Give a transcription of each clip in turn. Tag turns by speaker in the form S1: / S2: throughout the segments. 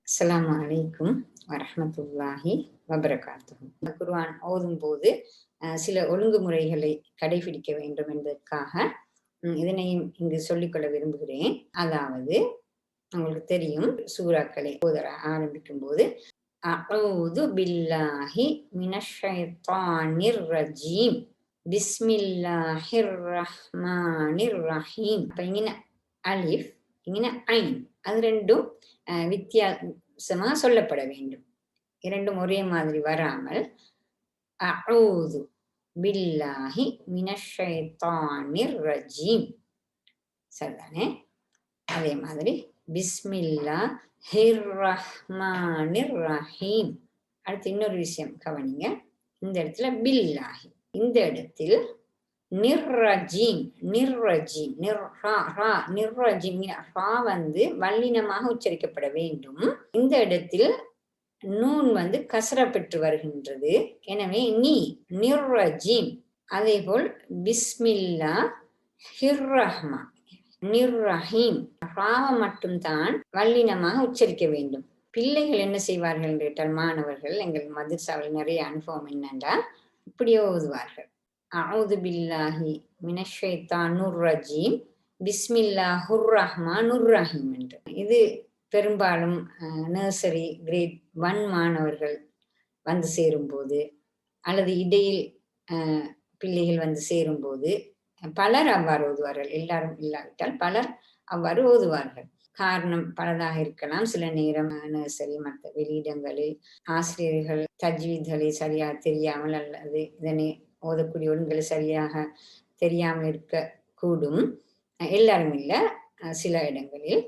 S1: அஸ்ஸலாமு அலைக்கும் வரஹ்மத்துல்லாஹி வபரகாத்துஹு. குர்ஆன் ஓதும் போது சில ஒழுங்குமுறைகளை கடைபிடிக்க வேண்டும் என்பதற்காக இதனையும் இங்கு சொல்லிக்கொள்ள விரும்புகிறேன். அதாவது உங்களுக்கு தெரியும், சூறாக்களை ஓத ஆரம்பிக்கும் போது அஊது பில்லாஹி மினஷ் ஷைத்தானிர் ரஜீம் பிஸ்மில்லாஹிர் ரஹ்மானிர் ரஹீம். அப்ப இங்கின அலிஃப், இங்கின ஐன், அது ரெண்டும் வித்தியாசமா சொல்லப்பட வேண்டும். இரண்டும் ஒரே மாதிரி வராமல் அஊது பில்லாஹி மினஷ் ஷைத்தானிர் ரஜீம் சரிதானே? அதே மாதிரி பிஸ்மில்லாஹிர் ரஹ்மானிர் ரஹீம். அடுத்து இன்னொரு விஷயம் கவனிங்க. இந்த இடத்துல பில்லாஹி, இந்த இடத்தில் நிர்ரஜீம், நிர்ரஜீம், நிர்ரஜீம் வந்து வல்லினமாக உச்சரிக்கப்பட வேண்டும். இந்த இடத்தில் நூன் வந்து கஸ்ர பெற்று வருகின்றது. எனவே நிர்ரஜீம். அதே போல் பிஸ்மில்லா ஹிர் ரஹ்மா நிர்ரஹீம், ராவ மட்டும்தான் வல்லினமாக உச்சரிக்க வேண்டும். பிள்ளைகள் என்ன செய்வார்கள் என்று கேட்டால், மாணவர்கள் எங்கள் மதர்சாவில் நிறைய அனுபவம் என்னென்றால் இப்படியே ஓதுவார்கள். அஊது பில்லாஹி மினஷ் ஷைத்தானிர் ரஜீம் பிஸ்மில்லாஹிர் ரஹ்மானிர் ரஹீம் என்று. இது பெரும்பாலும் நர்சரி கிரேட் 1 மாணவர்கள் வந்து சேரும்போது அல்லது இடையில் பிள்ளைகள் வந்து சேரும்போது பலர் அவ்வாறு ஓதுவார்கள். எல்லாரும் இல்லாவிட்டால் பலர் அவ்வாறு ஓதுவார்கள். காரணம் பலதாக இருக்கலாம். சில நேரம் நர்சரி மற்ற வெளியிடங்களில் ஆசிரியர்கள் தஜ்வீத்களை சரியாக தெரியாமல் அல்லது இதனை ஓதக்கூடிய ஒழுங்குகளை சரியாக தெரியாமல் இருக்க கூடும். எல்லாரும் இல்லை, சில இடங்களில்.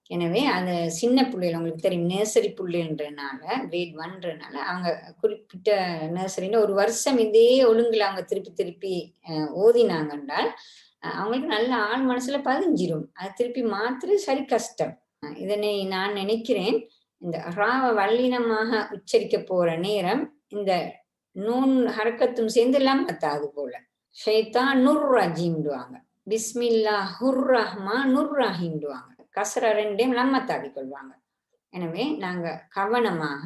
S1: எனவே அந்த சின்ன பிள்ளைகள், உங்களுக்கு தெரியும், நர்சரி பிள்ளைன்றனால கிரேட் 1ன்றனால அவங்க குறிப்பிட்ட நர்சரின்னு ஒரு வருஷம் இதே ஒழுங்குல அவங்க திருப்பி திருப்பி ஓதினாங்க என்றால் அவங்களுக்கு நல்ல ஆள் மனசுல பதிஞ்சிரும். அதை திருப்பி மாத்திர சரி கஷ்டம். இதனை நான் நினைக்கிறேன், இந்த ராவ வல்லினமாக உச்சரிக்க போற நேரம் இந்த நூன் ஹரக்கத்தும் சேர்ந்து லம்மத்தாது போல ஷைத்தானுர் ரஜீம்டுவாங்க, பிஸ்மில்லாஹிர் ரஹ்மானிர் ரஹீம்டுவாங்க. கஸ்ர ரெண்டையும் லம்மத்தாக்கி கொள்வாங்க. எனவே நாங்க கவனமாக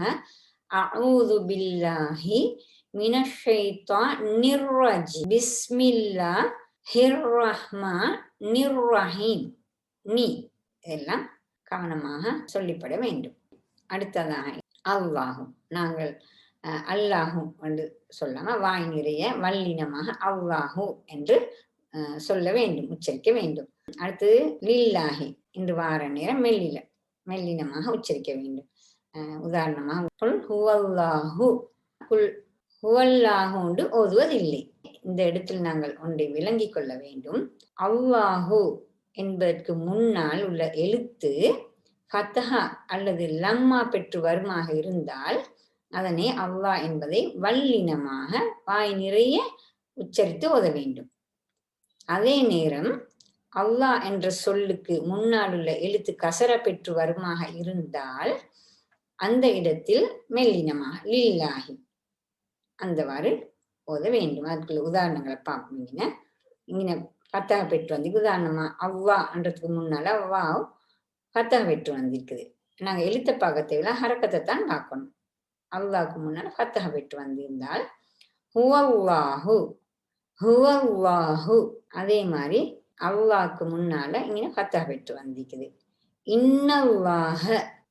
S1: அஊது பில்லாஹி மினஷ் ஷைத்தானிர் ரஜீம் பிஸ்மில்லாஹிர் ரஹ்மானிர் ரஹீம் இதெல்லாம் கவனமாக சொல்லிப்பட வேண்டும். அடுத்ததாக அல்லாஹு, நாங்கள் அல்லாஹு என்று சொல்லாம வாய் நிறைய வல்லினமாக அல்லாஹு என்று சொல்ல வேண்டும், உச்சரிக்க வேண்டும். அடுத்தது லில்லாஹி, இன்று வார நேரம் மெல்லினமாக உச்சரிக்க வேண்டும். உதாரணமாக குல் ஹுவல்லாஹு, குல் ஹுவல்லாஹு என்று ஓதுவதில்லை. இந்த இடத்தில் நாங்கள் ஒன்றை விளங்கிக் கொள்ள வேண்டும். அல்லாஹு என்பதற்கு முன்னால் உள்ள எழுத்து ஃபத்ஹா அல்லது லம்மா பெற்று வருமாக இருந்தால் அதனை அல்லாஹ் என்பதை வல்லினமாக வாய் நிறைய உச்சரித்து ஓத வேண்டும். அதே நேரம் அல்லாஹ் என்ற சொல்லுக்கு முன்னால் உள்ள எழுத்து கசர பெற்று வருமாக இருந்தால் அந்த இடத்தில் மெல்லினமாக லில்லாஹி அந்தவாறு ஓத வேண்டும். அதுக்குள்ள உதாரணங்களை பார்ப்பீங்க. இங்கே ஃபத்ஹா பெற்று வந்து உதாரணமா அவ்வா என்றதுக்கு முன்னால அவ்வா ஃபத்ஹா பெற்று வந்திருக்குது. நாங்கள் எழுத்த பார்க்க தேவையில்ல, ஹரக்கத்தை தான் பார்க்கணும். அல்லாஹ்க்கு முன்னால ஃபத்ஹா பெற்று வந்திருந்தால் ஹுவல்லாஹு ஹுவல்லாஹு. அதே மாதிரி அல்லாஹ்க்கு முன்னால இங்கே ஃபத்ஹா பெற்று வந்திருக்குது. இன்னல்லாஹ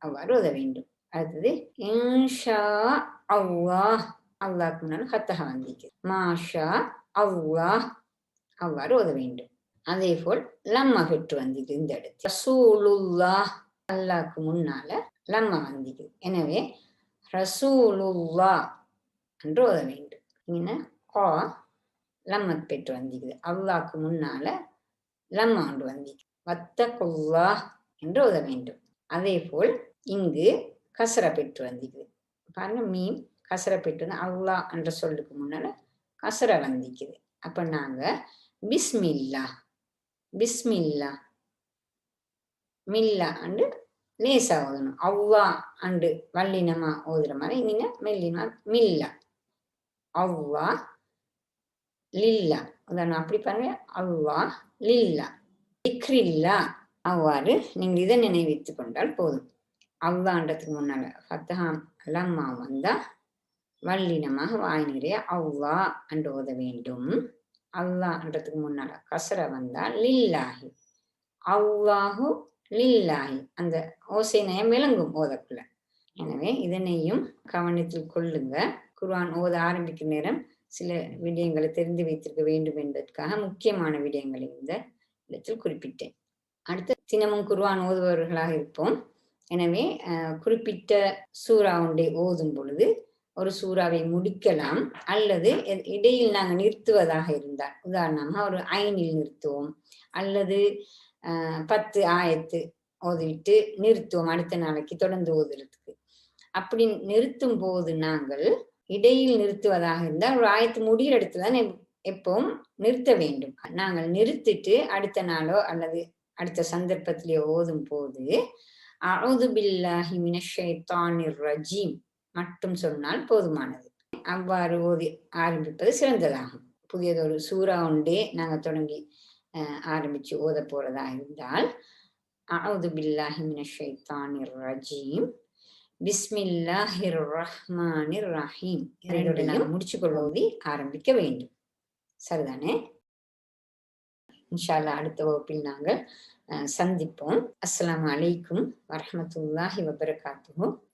S1: அவ்வாறு ஓத வேண்டும். அடுத்தது இன்ஷா அல்லாஹ், அல்லாஹ்க்கு முன்னால ஃபத்ஹா வந்திருக்குது. மாஷா அல்லாஹ் அவ்வாறு ஓத வேண்டும். அதே போல் லம்மா பெற்று வந்திருக்கு இந்த இடத்துல. ரசூலுல்லாஹ், அல்லாஹ்க்கு முன்னால லம்மா வந்திருக்கு. எனவே ரசூலுல்லாஹ் என்று ஓத வேண்டும். இங்க கா லம்மத் பெற்று வந்திருக்குது. அல்லாஹ்க்கு முன்னால லம்மா ஒன்று வந்திருக்கு. வத்தகுல்லாஹ் என்று ஓத வேண்டும். அதே போல் இங்கு கஸ்ர பெற்று வந்திருக்குது. பாருங்க, மீன் கஸ்ர பெற்று அல்லாஹ் என்ற சொல்லுக்கு முன்னால கஸ்ர வந்திருக்குது. அப்ப நாங்க பிஸ்மில்லா பிஸ்மில்லா மில்லா அண்டு லேசா ஓதணும். அவ்வா அண்டு வல்லினமா ஓதுற மாதிரி இங்க மெல்லினமா மில்லா அவ்வா லில்லா. உதாரணம் அப்படி பாருங்க, அவ்வா லில்லா திக்ரில்லா. அவ்வாறு நீங்கள் இதை நினைவித்துக் கொண்டால் போதும். அல்லான்றதுக்கு முன்னால ஃபத்தஹா லம்மா வந்தா வல்லினமாக வாய் நிறைய அவ்வா என்று ஓத வேண்டும். அல்லான்றதுக்கு முன்னால கசர வந்தா லில்லாஹி, அல்லாஹு லில்லாஹி, அந்த ஓசை நயம் விளங்கும் ஓதக்குள்ள. எனவே இதனையும் கவனத்தில் கொள்ளுங்க. குர்ஆன் ஓத ஆரம்பிக்கும் நேரம் சில விடயங்களை தெரிந்து வைத்திருக்க வேண்டும் என்பதற்காக முக்கியமான விடயங்களை இந்த இடத்தில் குறிப்பிட்டேன். அடுத்த தினமும் குர்ஆன் ஓதுபவர்களாக இருப்போம். எனவே குறிப்பிட்ட சூறா ஒன்றை ஓதும் பொழுது ஒரு சூறாவை முடிக்கலாம், அல்லது இடையில் நாங்கள் நிறுத்துவதாக இருந்தால், உதாரணமாக ஒரு 5 நிறுத்துவோம், அல்லது 10 ஆயத்து ஓதிவிட்டு நிறுத்துவோம் அடுத்த நாளைக்கு தொடர்ந்து ஓதுறதுக்கு. அப்படி நிறுத்தும் போது நாங்கள் இடையில் நிறுத்துவதாக இருந்தால் ஒரு ஆயத்து முடிகிற இடத்துல தான் எப்பவும் நிறுத்த வேண்டும். நாங்கள் நிறுத்திட்டு அடுத்த நாளோ அல்லது அடுத்த சந்தர்ப்பத்திலேயோ ஓதும் போது அஊது பில்லாஹி மினஷ் ஷைத்தானிர் ரஜீம் மட்டும் சொன்னால் போதுமானது. அவ்வாறு ஓதி ஆரம்பிப்பது சிறந்ததாகும். புதியதொரு சூறா ஒன்றே நாங்கள் தொடங்கி ஆரம்பிச்சு ஓத போறதா இருந்தால் அஊது பில்லாஹி மினஷ் ஷைத்தானிர் ரஜீம் பிஸ்மில்லாஹிர் ரஹ்மானிர் ரஹீம் இதோட நாங்கள் முடிச்சு கொள்வோதி ஆரம்பிக்க வேண்டும். சரிதானே? இன்ஷா அல்லாஹ் அடுத்த வகுப்பில் நாங்கள் சந்திப்போம். அஸ்ஸலாமு அலைக்கும் வரஹ்மத்துல்லாஹி வபரகாத்துஹு.